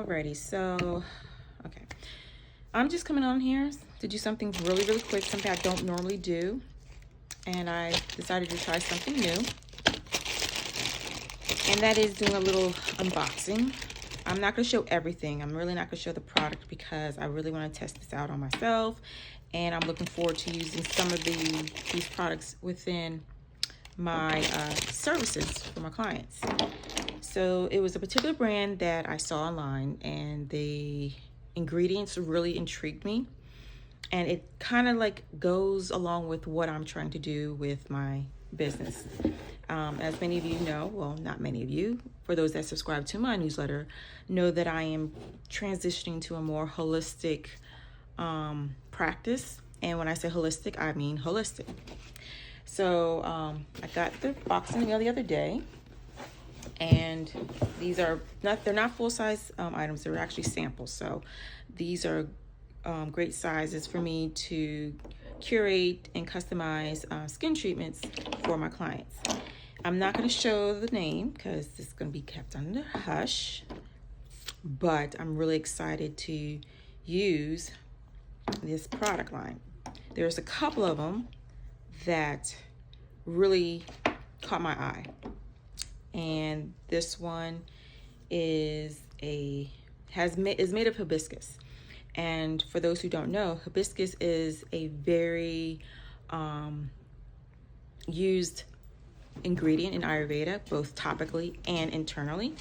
Alrighty, so, okay. I'm just coming on here to do something really, really quick, something I don't normally do. And I decided to try something new. And that is doing a little unboxing. I'm not going to show everything. I'm really not going to show the product because I really want to test this out on myself. And I'm looking forward to using some of these products within my services for my clients. So it was a particular brand that I saw online, and the ingredients really intrigued me. And it kind of like goes along with what I'm trying to do with my business. As many of you know, well, not many of you, for those that subscribe to my newsletter, know that I am transitioning to a more holistic practice. And when I say holistic, I mean holistic. So I got the box in the mail the other day. And these are they're not full-size items. They're actually samples. So these are great sizes for me to curate and customize skin treatments for my clients. I'm not going to show the name because this is going to be kept under hush, but I'm really excited to use this product line. There's a couple of them that really caught my eye. And this one is made of hibiscus. And for those who don't know, hibiscus is a very used ingredient in Ayurveda, both topically and internally.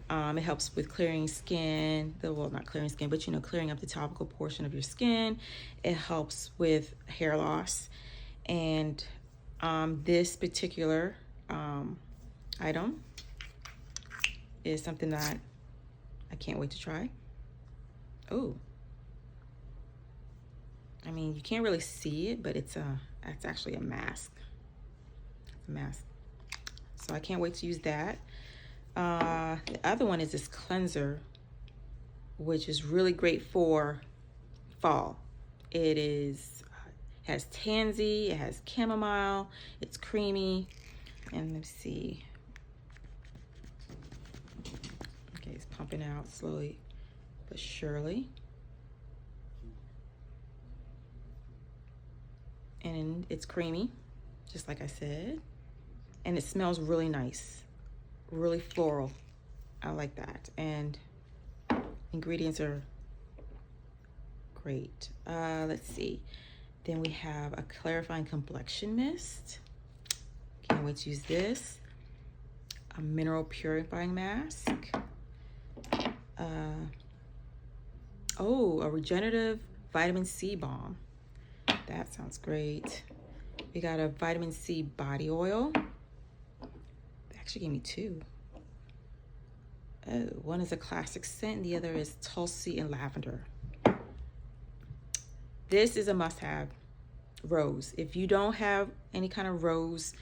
It helps with clearing skin, well, not clearing skin, but clearing up the topical portion of your skin. It helps with hair loss. And this particular item is something that I can't wait to try. Oh, I mean, you can't really see it, but it's actually a mask. It's a mask. So I can't wait to use that. The other one is this cleanser, which is really great for fall. It has tansy, it has chamomile, it's creamy, and let's see. Okay, it's pumping out slowly but surely. And it's creamy, just like I said. And it smells really nice, really floral. I like that. And ingredients are great. Let's see. Then we have a clarifying complexion mist. Can't wait to use this. A mineral purifying mask. A regenerative vitamin C balm. That sounds great. We got a vitamin C body oil. They actually gave me two. One is a classic scent, and the other is tulsi and lavender. This is a must-have. Rose. If you don't have any kind of rose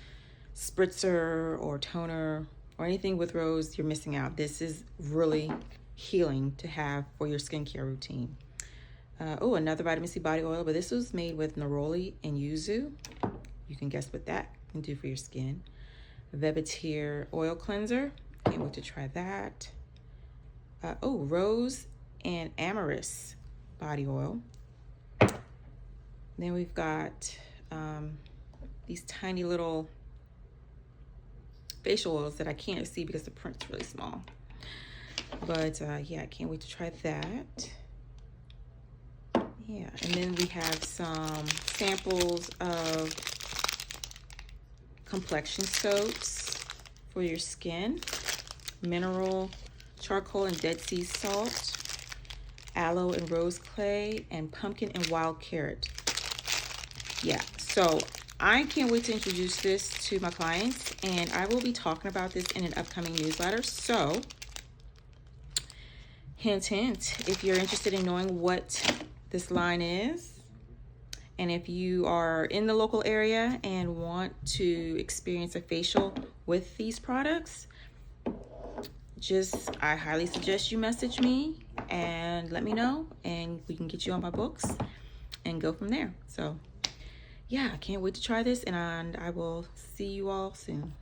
spritzer or toner or anything with rose, you're missing out. This is really healing to have for your skincare routine. Another vitamin C body oil, but this was made with neroli and yuzu. You can guess what that can do for your skin. Vegetier oil cleanser. Can't wait to try that. Rose and amyris body oil. Then we've got these tiny little facial oils that I can't see because the print's really small. But yeah, I can't wait to try that. Yeah, and then we have some samples of complexion soaps for your skin. Mineral, charcoal and Dead Sea salt, aloe and rose clay, and pumpkin and wild carrot. Yeah, so I can't wait to introduce this to my clients, and I will be talking about this in an upcoming newsletter. So, hint, hint, if you're interested in knowing what this line is, and if you are in the local area and want to experience a facial with these products, I highly suggest you message me and let me know, and we can get you on my books and go from there. So yeah, I can't wait to try this, and I will see you all soon.